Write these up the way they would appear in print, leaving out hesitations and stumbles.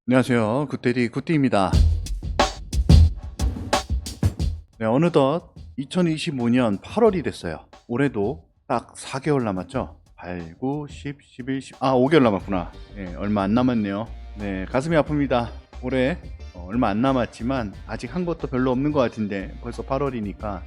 안녕하세요. 굿데리 굿디입니다. 네, 어느덧 2025년 8월이 됐어요. 올해도 딱 4개월 남았죠? 8, 9, 10, 11, 10, 5개월 남았구나. 네, 얼마 안 남았네요. 네, 가슴이 아픕니다. 올해 얼마 안 남았지만 아직 한 것도 별로 없는 것 같은데 벌써 8월이니까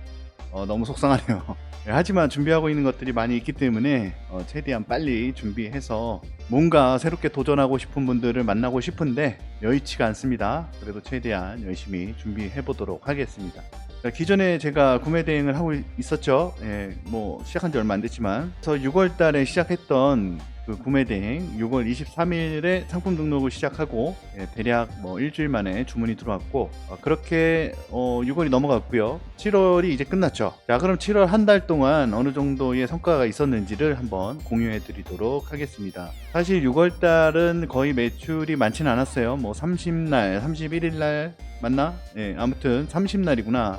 너무 속상하네요. 네, 하지만 준비하고 있는 것들이 많이 있기 때문에 최대한 빨리 준비해서 뭔가 새롭게 도전하고 싶은 분들을 만나고 싶은데 여의치가 않습니다. 그래도 최대한 열심히 준비해 보도록 하겠습니다. 자, 기존에 제가 구매 대행을 하고 있었죠. 예, 뭐 시작한 지 얼마 안 됐지만 그래서 6월 달에 시작했던 그 구매 대행 6월 23일에 상품 등록을 시작하고 대략 뭐 일주일 만에 주문이 들어왔고 그렇게 6월이 넘어갔고요. 7월이 이제 끝났죠. 자, 그럼 7월 한 달 동안 어느 정도의 성과가 있었는지를 한번 공유해 드리도록 하겠습니다. 사실 6월 달은 거의 매출이 많지는 않았어요. 뭐 30날, 31일 날 맞나? 예, 아무튼 30날이구나.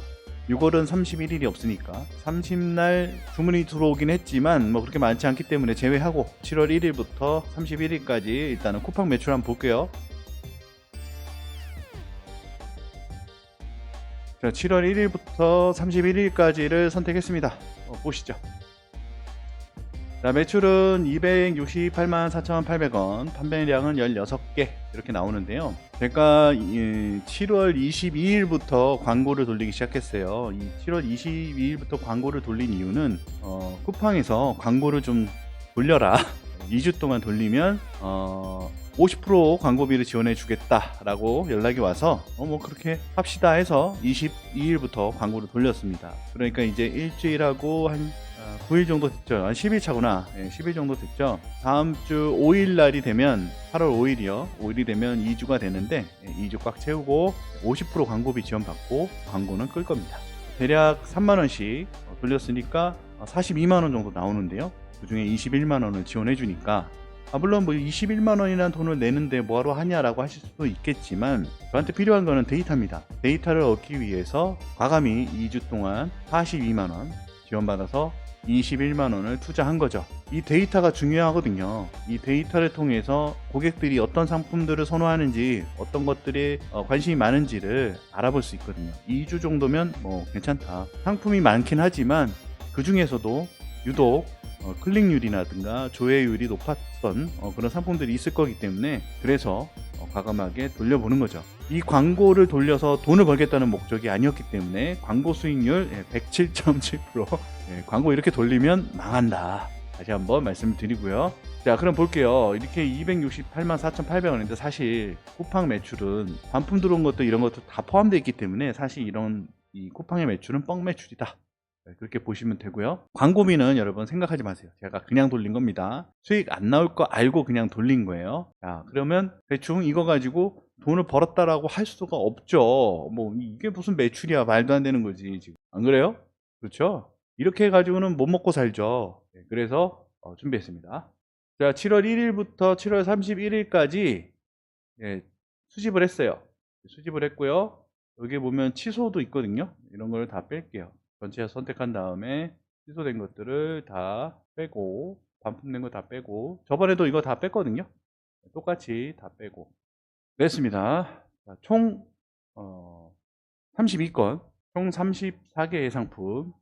6월은 31일이 없으니까 30날 주문이 들어오긴 했지만 뭐 그렇게 많지 않기 때문에 제외하고 7월 1일부터 31일까지 일단은 쿠팡 매출 한번 볼게요. 자, 7월 1일부터 31일까지를 선택했습니다. 보시죠. 자, 매출은 268만 4,800원, 판매량은 16개 이렇게 나오는데요. 제가 7월 22일부터 광고를 돌리기 시작했어요. 이 7월 22일부터 광고를 돌린 이유는 쿠팡에서 광고를 좀 돌려라. 2주 동안 돌리면 50% 광고비를 지원해 주겠다라고 연락이 와서 뭐 그렇게 합시다 해서 22일부터 광고를 돌렸습니다. 그러니까 이제 일주일하고 한 9일 정도 됐죠. 한 10일 차구나. 10일 정도 됐죠. 다음 주 5일 날이 되면 8월 5일이요. 5일이 되면 2주가 되는데 2주 꽉 채우고 50% 광고비 지원받고 광고는 끌 겁니다. 대략 3만 원씩 돌렸으니까 42만 원 정도 나오는데요. 그 중에 21만 원을 지원해 주니까 물론 뭐 21만 원이라는 돈을 내는데 뭐하러 하냐라고 하실 수도 있겠지만 저한테 필요한 거는 데이터입니다. 데이터를 얻기 위해서 과감히 2주 동안 42만 원 지원받아서 21만 원을 투자한 거죠. 이 데이터가 중요하거든요. 이 데이터를 통해서 고객들이 어떤 상품들을 선호하는지 어떤 것들에 관심이 많은지를 알아볼 수 있거든요. 2주 정도면 뭐 괜찮다. 상품이 많긴 하지만 그 중에서도 유독 클릭률이라든가 조회율이 높았던 그런 상품들이 있을 거기 때문에 그래서 과감하게 돌려보는 거죠. 이 광고를 돌려서 돈을 벌겠다는 목적이 아니었기 때문에 광고 수익률 107.7%. 광고 이렇게 돌리면 망한다. 다시 한번 말씀을 드리고요. 자, 그럼 볼게요. 이렇게 268만 4,800원인데 사실 쿠팡 매출은 반품 들어온 것도 이런 것도 다 포함되어 있기 때문에 사실 이런 이 쿠팡의 매출은 뻥 매출이다. 그렇게 보시면 되고요. 광고비는 여러분 생각하지 마세요. 제가 그냥 돌린 겁니다. 수익 안 나올 거 알고 그냥 돌린 거예요. 자, 그러면 대충 이거 가지고 돈을 벌었다라고 할 수가 없죠. 뭐 이게 무슨 매출이야. 말도 안 되는 거지 지금. 안 그래요? 그렇죠? 이렇게 해가지고는 못 먹고 살죠. 그래서 준비했습니다. 자, 7월 1일부터 7월 31일까지 수집을 했어요. 수집을 했고요. 여기 보면 취소도 있거든요. 이런 걸 다 뺄게요. 전체 선택한 다음에 취소된 것들을 다 빼고 반품된 거 다 빼고 저번에도 이거 다 뺐거든요. 똑같이 다 빼고 냈습니다. 자, 총 32건 총 34개의 상품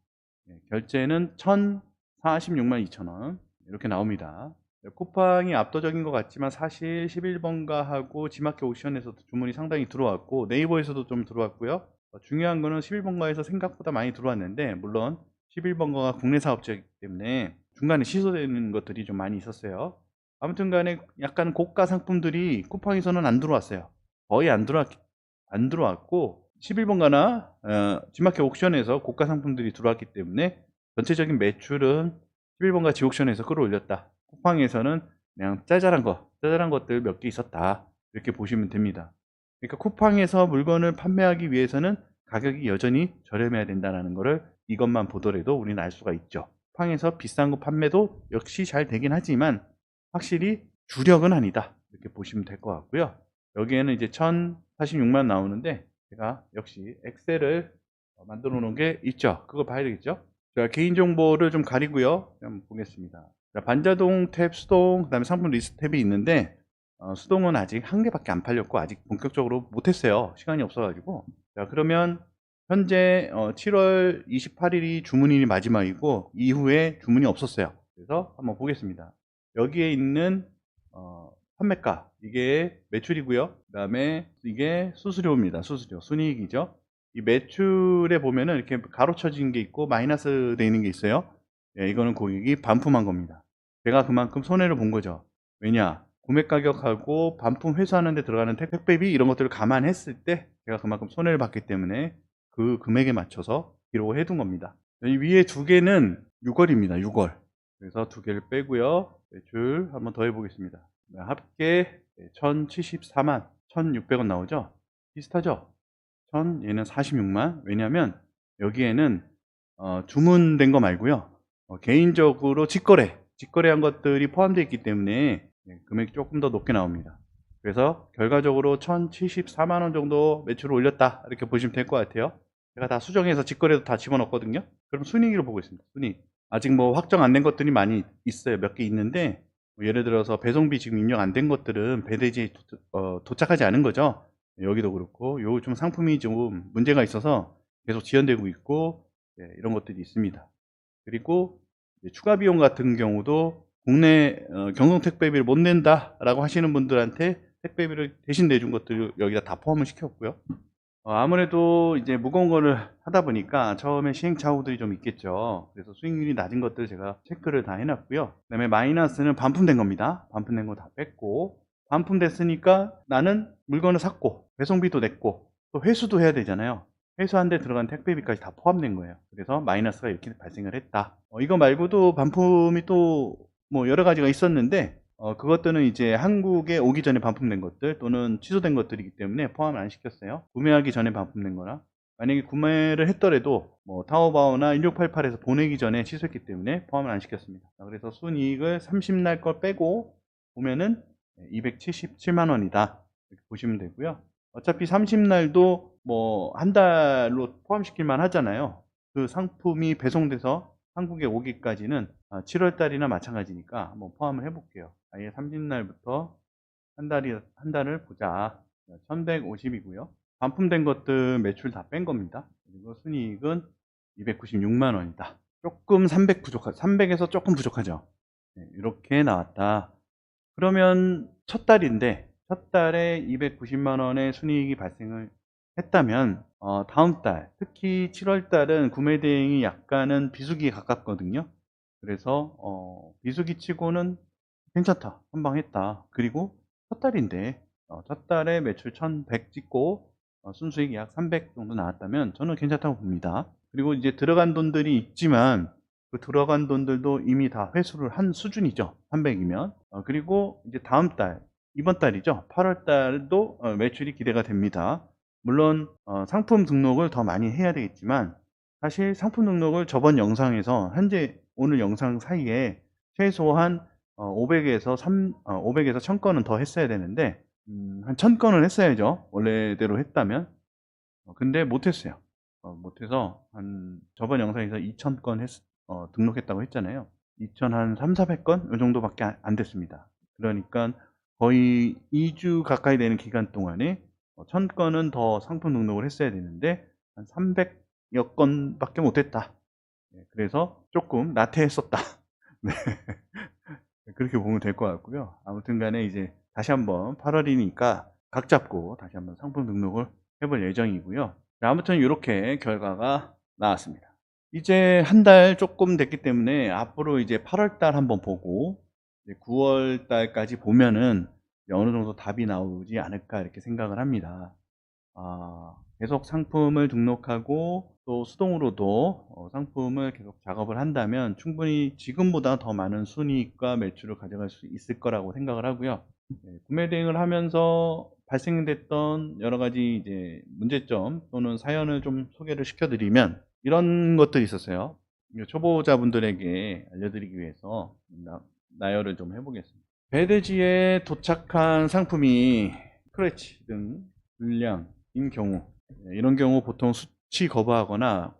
결제는 1,046만 2천원 이렇게 나옵니다. 쿠팡이 압도적인 것 같지만 사실 11번가하고 지마켓 옥션에서도 주문이 상당히 들어왔고 네이버에서도 좀 들어왔고요. 중요한 거는 11번가에서 생각보다 많이 들어왔는데 물론 11번가가 국내 사업자이기 때문에 중간에 취소되는 것들이 좀 많이 있었어요. 아무튼 간에 약간 고가 상품들이 쿠팡에서는 안 들어왔어요. 거의 안 들어왔고 11번가나 지마켓 옥션에서 고가 상품들이 들어왔기 때문에 전체적인 매출은 11번가 지옥션에서 끌어올렸다. 쿠팡에서는 그냥 짜잘한 것들 몇 개 있었다. 이렇게 보시면 됩니다. 그러니까 쿠팡에서 물건을 판매하기 위해서는 가격이 여전히 저렴해야 된다는 것을 이것만 보더라도 우리는 알 수가 있죠. 쿠팡에서 비싼 거 판매도 역시 잘 되긴 하지만 확실히 주력은 아니다. 이렇게 보시면 될 것 같고요. 여기에는 이제 1046만 나오는데 제가 역시 엑셀을 만들어 놓은 게 있죠. 그거 봐야 되겠죠. 자, 개인정보를 좀 가리고요. 한번 보겠습니다. 자, 반자동 탭 수동, 그 다음에 상품 리스트 탭이 있는데 수동은 아직 한 개밖에 안 팔렸고 아직 본격적으로 못했어요. 시간이 없어가지고. 자, 그러면 현재 7월 28일이 주문일이 마지막이고 이후에 주문이 없었어요. 그래서 한번 보겠습니다. 여기에 있는 판매가 이게 매출이고요. 그 다음에 이게 수수료입니다. 수수료 순이익이죠. 이 매출에 보면은 이렇게 가로쳐진 게 있고 마이너스 되어 있는 게 있어요. 예, 이거는 고객이 반품한 겁니다. 제가 그만큼 손해를 본 거죠. 왜냐, 구매 가격하고 반품 회수하는 데 들어가는 택배비 이런 것들을 감안했을 때 제가 그만큼 손해를 봤기 때문에 그 금액에 맞춰서 기록을 해둔 겁니다. 이 위에 두 개는 6월입니다. 6월. 그래서 두 개를 빼고요. 매출 한번 더 해보겠습니다. 합계 1074만 1600원 나오죠. 비슷하죠. 얘는 46만. 왜냐면 여기에는 주문된 거 말고요, 개인적으로 직거래한 것들이 포함되어 있기 때문에 금액이 조금 더 높게 나옵니다. 그래서 결과적으로 1074만 원 정도 매출을 올렸다 이렇게 보시면 될 것 같아요. 제가 다 수정해서 직거래도 다 집어넣었거든요. 그럼 순이익을 보고 있습니다. 순이익. 아직 뭐 확정 안 된 것들이 많이 있어요. 몇 개 있는데 예를 들어서 배송비 지금 입력 안 된 것들은 배대지에 도착하지 않은 거죠. 여기도 그렇고 요 좀 상품이 좀 문제가 있어서 계속 지연되고 있고, 이런 것들이 있습니다. 그리고 추가 비용 같은 경우도 국내 경송 택배비를 못 낸다 라고 하시는 분들한테 택배비를 대신 내준 것들 여기다 다 포함을 시켰고요. 아무래도 이제 무거운 거를 하다 보니까 처음에 시행착오들이 좀 있겠죠. 그래서 수익률이 낮은 것들 제가 체크를 다 해놨고요. 그 다음에 마이너스는 반품된 겁니다. 반품된 거 다 뺐고, 반품됐으니까 나는 물건을 샀고 배송비도 냈고 또 회수도 해야 되잖아요. 회수한 데 들어간 택배비까지 다 포함된 거예요. 그래서 마이너스가 이렇게 발생을 했다. 이거 말고도 반품이 또 뭐 여러 가지가 있었는데 그것들은 이제 한국에 오기 전에 반품된 것들 또는 취소된 것들이기 때문에 포함을 안 시켰어요. 구매하기 전에 반품된 거나, 만약에 구매를 했더라도 뭐 타오바오나 1688에서 보내기 전에 취소했기 때문에 포함을 안 시켰습니다. 그래서 순이익을 30날 걸 빼고 보면은 277만 원이다 이렇게 보시면 되고요. 어차피 30날도 뭐 한 달로 포함시킬 만 하잖아요. 그 상품이 배송돼서 한국에 오기까지는 7월 달이나 마찬가지니까 한번 포함을 해볼게요. 아예 30날부터 한 달을 보자. 1150이고요. 반품된 것들 매출 다 뺀 겁니다. 그리고 순이익은 296만 원이다. 조금 300에서 조금 부족하죠. 이렇게 나왔다. 그러면 첫 달인데 첫 달에 290만 원의 순이익이 발생을 했다면 다음 달, 특히 7월 달은 구매 대행이 약간은 비수기에 가깝거든요. 그래서 비수기 치고는 괜찮다, 선방했다. 그리고 첫 달인데 첫 달에 매출 1100 찍고 순수익이 약 300 정도 나왔다면 저는 괜찮다고 봅니다. 그리고 이제 들어간 돈들이 있지만 그 들어간 돈들도 이미 다 회수를 한 수준이죠. 300이면. 그리고 이제 다음 달, 이번 달이죠. 8월 달도 매출이 기대가 됩니다. 물론 상품 등록을 더 많이 해야 되겠지만 사실 상품 등록을 저번 영상에서 현재 오늘 영상 사이에 최소한 500에서 1000건은 더 했어야 되는데 한 1000건은 했어야죠. 원래대로 했다면. 근데 못했어요. 못해서 한 저번 영상에서 2000건 등록했다고 했잖아요. 2000 한 3, 400건 이 정도밖에 안 됐습니다. 그러니까 거의 2주 가까이 되는 기간 동안에 1000건은 더 상품 등록을 했어야 되는데 한 300여 건밖에 못했다. 그래서 조금 나태했었다. 네. 그렇게 보면 될 것 같고요. 아무튼 간에 이제 다시 한번 8월이니까 각 잡고 다시 한번 상품 등록을 해볼 예정이고요. 아무튼 이렇게 결과가 나왔습니다. 이제 한 달 조금 됐기 때문에 앞으로 이제 8월 달 한번 보고 9월 달까지 보면은 어느 정도 답이 나오지 않을까 이렇게 생각을 합니다. 계속 상품을 등록하고 또 수동으로도 상품을 계속 작업을 한다면 충분히 지금보다 더 많은 순이익과 매출을 가져갈 수 있을 거라고 생각을 하고요. 구매 대행을 하면서 발생됐던 여러 가지 이제 문제점 또는 사연을 좀 소개를 시켜드리면 이런 것들이 있었어요. 초보자분들에게 알려드리기 위해서 나열을 좀 해보겠습니다. 배대지에 도착한 상품이 스크래치 등 불량인 경우, 이런 경우 보통 수치 거부하거나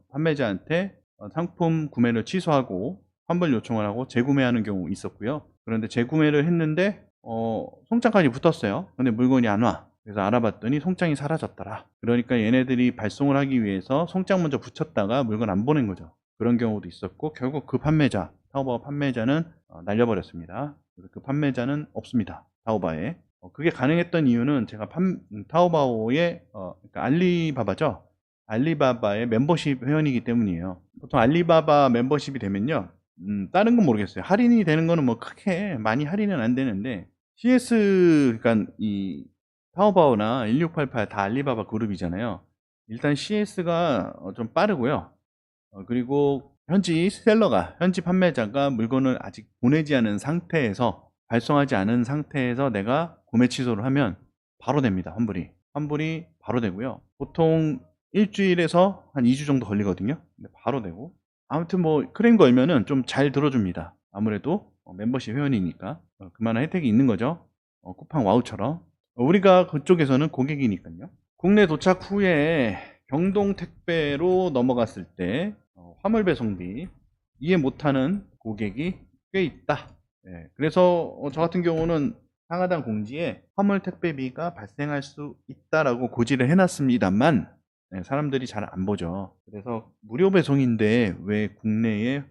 판매자한테 상품 구매를 취소하고 환불 요청을 하고 재구매하는 경우 있었고요. 그런데 재구매를 했는데 송장까지 붙었어요. 근데 물건이 안 와. 그래서 알아봤더니 송장이 사라졌더라. 그러니까 얘네들이 발송을 하기 위해서 송장 먼저 붙였다가 물건 안 보낸 거죠. 그런 경우도 있었고 결국 그 판매자, 타오바오 판매자는 날려버렸습니다. 그래서 그 판매자는 없습니다. 타오바오에. 그게 가능했던 이유는 제가 타오바오의 그러니까 알리바바죠. 알리바바의 membership 회원이기 때문이에요. 보통 알리바바 멤버십이 되면요. 다른 건 모르겠어요. 할인이 되는 거는 뭐 크게 많이 할인은 안 되는데 CS 그러니까 이 타오바오나 1688 다 알리바바 그룹이잖아요. 일단 CS가 좀 빠르고요. 그리고 현지 셀러가 현지 판매자가 물건을 아직 보내지 않은 상태에서 발송하지 않은 상태에서 내가 구매 취소를 하면 바로 됩니다. 환불이 바로 되고요. 보통 일주일에서 한 2주 정도 걸리거든요. 근데 바로 되고 아무튼 뭐 크레임 걸면은 좀 잘 들어줍니다. 아무래도 멤버십 회원이니까 그만한 혜택이 있는 거죠. 쿠팡 와우처럼 우리가 그쪽에서는 고객이니까요. 국내 도착 후에 경동 택배로 넘어갔을 때 화물 배송비 이해 못하는 고객이 꽤 있다. 그래서 저 같은 경우는 상하단 공지에 화물 택배비가 발생할 수 있다라고 고지를 해놨습니다만 사람들이 잘 안 보죠. 그래서 무료 배송인데 왜 국내에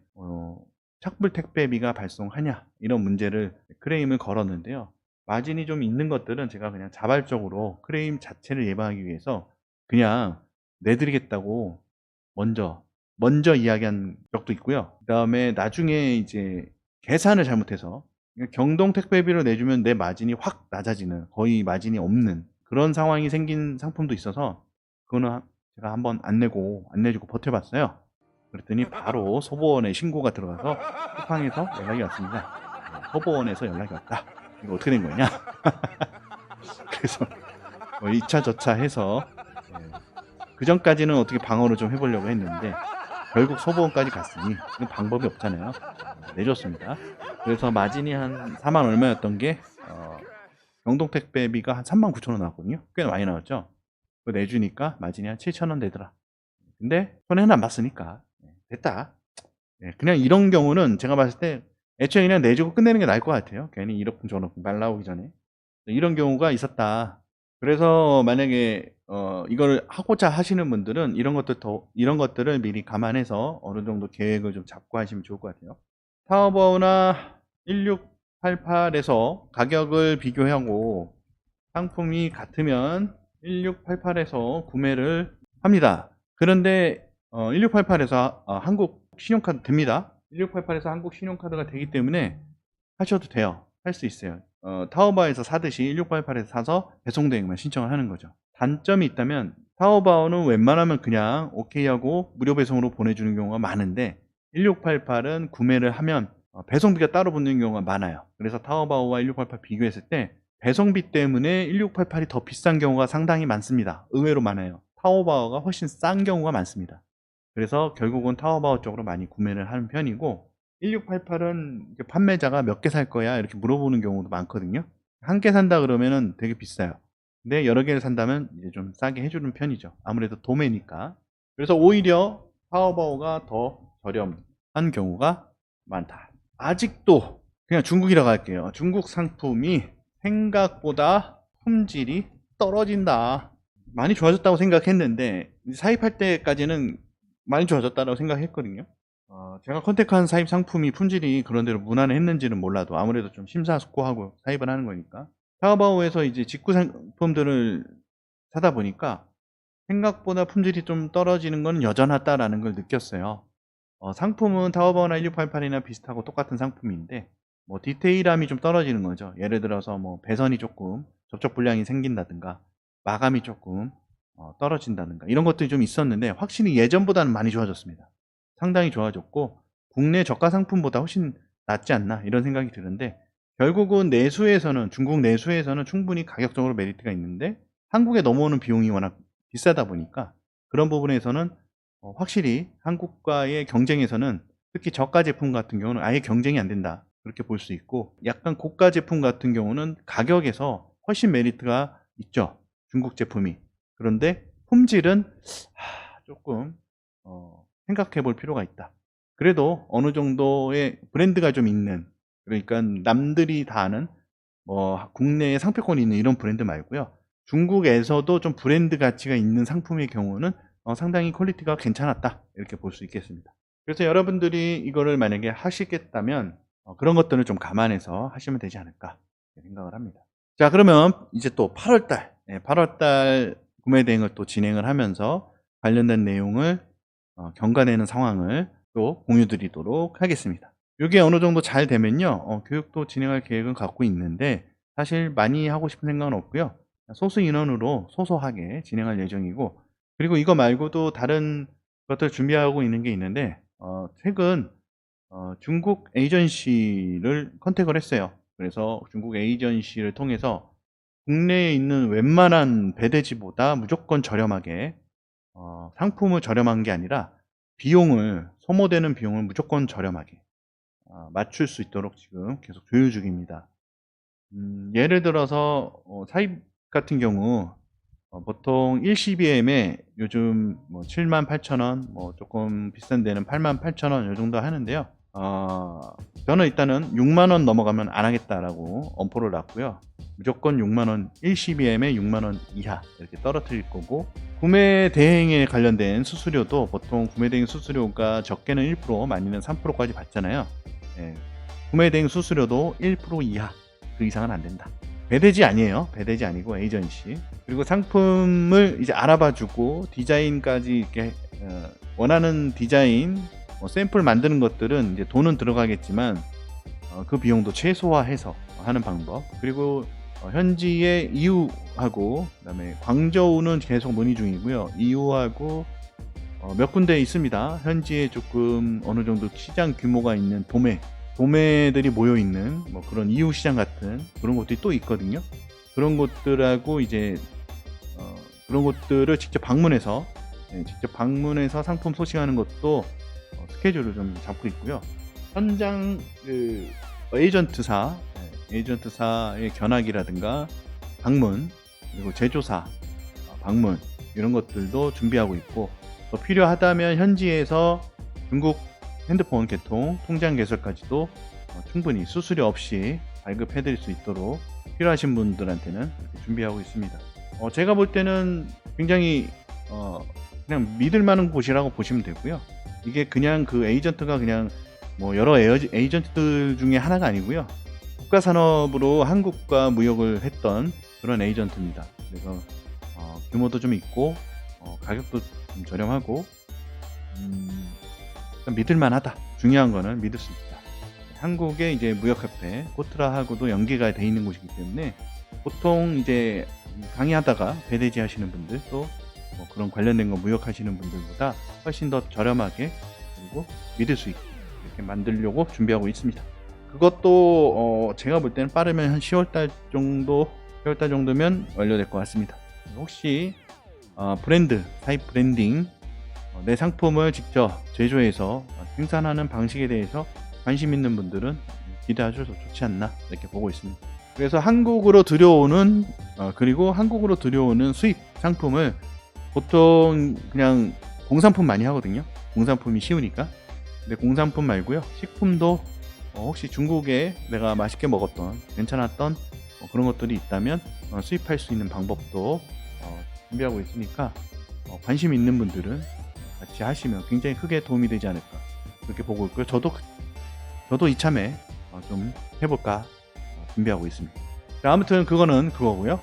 착불 택배비가 발송하냐 이런 문제를 크레임을 걸었는데요. 마진이 좀 있는 것들은 제가 그냥 자발적으로 크레임 자체를 예방하기 위해서 그냥 내드리겠다고 먼저 이야기한 적도 있고요. 그 다음에 나중에 이제 계산을 잘못해서 경동 택배비를 내주면 내 마진이 확 낮아지는 거의 마진이 없는 그런 상황이 생긴 상품도 있어서 그거는 제가 한번 안 내주고 버텨봤어요. 그랬더니 바로 소보원에 신고가 들어가서 쿠팡에서 연락이 왔습니다. 소보원에서 연락이 왔다. 이거 어떻게 된 거냐? 그래서 뭐 2차 저차 해서 그 전까지는 어떻게 방어를 좀 해보려고 했는데 결국 소보원까지 갔으니 방법이 없잖아요. 내줬습니다. 그래서 마진이 한 4만 얼마였던 게 경동택배비가 한 39,000원 나왔거든요. 꽤 많이 나왔죠. 그거 내주니까 마진이 한 7,000원 되더라. 근데 손해는 안 봤으니까 됐다. 그냥 이런 경우는 제가 봤을 때 애초에 그냥 내주고 끝내는 게 나을 것 같아요. 괜히 이러쿵저러쿵 말 나오기 전에. 이런 경우가 있었다. 그래서 만약에 이걸 하고자 하시는 분들은 이런 것들을 미리 감안해서 어느 정도 계획을 좀 잡고 하시면 좋을 것 같아요. 타오바오나 1688에서 가격을 비교하고 상품이 같으면 1688에서 구매를 합니다. 그런데 1688에서 한국 신용카드 됩니다. 1688에서 한국 신용카드가 되기 때문에 하셔도 돼요. 할 수 있어요. 타오바오에서 사듯이 1688에서 사서 배송대행만 신청을 하는 거죠. 단점이 있다면 타오바오는 웬만하면 그냥 오케이 하고 무료 배송으로 보내주는 경우가 많은데 1688은 구매를 하면 배송비가 따로 붙는 경우가 많아요. 그래서 타오바오와 1688 비교했을 때 배송비 때문에 1688이 더 비싼 경우가 상당히 많습니다. 의외로 많아요. 타오바오가 훨씬 싼 경우가 많습니다. 그래서 결국은 타오바오 쪽으로 많이 구매를 하는 편이고 1688은 판매자가 몇 개 살 거야 이렇게 물어보는 경우도 많거든요. 한 개 산다 그러면은 되게 비싸요. 근데 여러 개를 산다면 이제 좀 싸게 해주는 편이죠. 아무래도 도매니까. 그래서 오히려 타오바오가 더 저렴한 경우가 많다. 아직도 그냥 중국이라고 할게요. 중국 상품이 생각보다 품질이 떨어진다. 많이 좋아졌다고 생각했는데 사입할 때까지는 많이 좋아졌다고 생각했거든요. 제가 컨택한 사입 상품이 품질이 그런대로 무난했는지는 몰라도 아무래도 좀 심사숙고하고 사입을 하는 거니까 타오바오에서 이제 직구 상품들을 사다 보니까 생각보다 품질이 좀 떨어지는 건 여전하다라는 걸 느꼈어요. 상품은 타오바오나 1688이나 비슷하고 똑같은 상품인데 뭐 디테일함이 좀 떨어지는 거죠. 예를 들어서 뭐 배선이 조금 접촉 불량이 생긴다든가 마감이 조금 떨어진다든가 이런 것들이 좀 있었는데 확실히 예전보다는 많이 좋아졌습니다. 상당히 좋아졌고 국내 저가 상품보다 훨씬 낫지 않나 이런 생각이 드는데 결국은 중국 내수에서는 충분히 가격적으로 메리트가 있는데 한국에 넘어오는 비용이 워낙 비싸다 보니까 그런 부분에서는 확실히 한국과의 경쟁에서는 특히 저가 제품 같은 경우는 아예 경쟁이 안 된다 그렇게 볼 수 있고 약간 고가 제품 같은 경우는 가격에서 훨씬 메리트가 있죠. 중국 제품이. 그런데 품질은 조금 생각해 볼 필요가 있다. 그래도 어느 정도의 브랜드가 좀 있는 그러니까 남들이 다 아는 국내에 상표권이 있는 이런 브랜드 말고요. 중국에서도 좀 브랜드 가치가 있는 상품의 경우는 상당히 퀄리티가 괜찮았다 이렇게 볼 수 있겠습니다. 그래서 여러분들이 이거를 만약에 하시겠다면 그런 것들을 좀 감안해서 하시면 되지 않을까 생각을 합니다. 자, 그러면 이제 또 8월달 8월달 구매 대행을 또 진행을 하면서 관련된 내용을 경과되는 상황을 또 공유 드리도록 하겠습니다. 이게 어느 정도 잘 되면요 교육도 진행할 계획은 갖고 있는데 사실 많이 하고 싶은 생각은 없고요. 소수 인원으로 소소하게 진행할 예정이고, 그리고 이거 말고도 다른 것들 준비하고 있는 게 있는데 최근 중국 에이전시를 컨택을 했어요. 그래서 중국 에이전시를 통해서 국내에 있는 웬만한 배대지보다 무조건 저렴하게 상품을 저렴한 게 아니라 소모되는 비용을 무조건 저렴하게 맞출 수 있도록 지금 계속 조율 중입니다. 예를 들어서 사입 같은 경우 보통 1CBM에 요즘 뭐 78,000원, 뭐 조금 비싼 데는 88,000원 요 정도 하는데요. 저는 일단은 6만원 넘어가면 안 하겠다라고 엄포를 놨고요. 무조건 6만원, 1CBM에 6만원 이하 이렇게 떨어뜨릴 거고, 구매 대행에 관련된 수수료도 보통 구매 대행 수수료가 적게는 1%, 많이는 3%까지 받잖아요. 구매 대행 수수료도 1% 이하, 그 이상은 안 된다. 배대지 아니에요. 배대지 아니고 에이전시. 그리고 상품을 이제 알아봐주고 디자인까지 이렇게 원하는 디자인, 샘플 만드는 것들은 이제 돈은 들어가겠지만 그 비용도 최소화해서 하는 방법. 그리고 현지의 이유하고 그다음에 광저우는 계속 논의 중이고요. 이유하고 몇 군데 있습니다. 현지에 조금 어느 정도 시장 규모가 있는 도매들이 모여 있는 뭐 그런 이유 시장 같은 그런 곳들이 또 있거든요. 그런 곳들하고 이제 그런 곳들을 직접 방문해서 상품 소싱하는 것도 스케줄을 좀 잡고 있고요. 현장 에이전트사의 견학이라든가 방문, 그리고 제조사 방문 이런 것들도 준비하고 있고, 또 필요하다면 현지에서 중국 핸드폰 개통, 통장 개설까지도 충분히 수수료 없이 발급해 드릴 수 있도록 필요하신 분들한테는 이렇게 준비하고 있습니다. 제가 볼 때는 굉장히 그냥 믿을 만한 곳이라고 보시면 되고요. 이게 그냥 그 에이전트가 그냥 뭐 여러 에이전트들 중에 하나가 아니고요. 국가 산업으로 한국과 무역을 했던 그런 에이전트입니다. 그래서 규모도 좀 있고 가격도 좀 저렴하고 믿을만하다. 중요한 거는 믿을 수 있다. 한국의 이제 무역협회 코트라하고도 연계가 돼 있는 곳이기 때문에 보통 이제 강의하다가 배대지 하시는 분들 또 뭐 그런 관련된 거 무역하시는 분들보다 훨씬 더 저렴하게 그리고 믿을 수 있게 이렇게 만들려고 준비하고 있습니다. 그것도 제가 볼 때는 빠르면 한 10월달 정도면 완료될 것 같습니다. 혹시 사입 브랜딩 내 상품을 직접 제조해서 생산하는 방식에 대해서 관심 있는 분들은 기대하셔도 좋지 않나 이렇게 보고 있습니다. 그래서 한국으로 들여오는 수입 상품을 보통 그냥 공산품 많이 하거든요. 공산품이 쉬우니까. 근데 공산품 말고요, 식품도 혹시 중국에 내가 맛있게 먹었던 괜찮았던 그런 것들이 있다면 수입할 수 있는 방법도 준비하고 있으니까 관심 있는 분들은 같이 하시면 굉장히 크게 도움이 되지 않을까 그렇게 보고 있고요. 저도 이참에 좀 해볼까 준비하고 있습니다. 자, 아무튼 그거는 그거고요.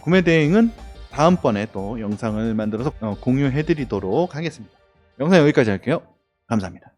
구매 대행은 다음번에 또 영상을 만들어서 공유해 드리도록 하겠습니다. 영상 여기까지 할게요. 감사합니다.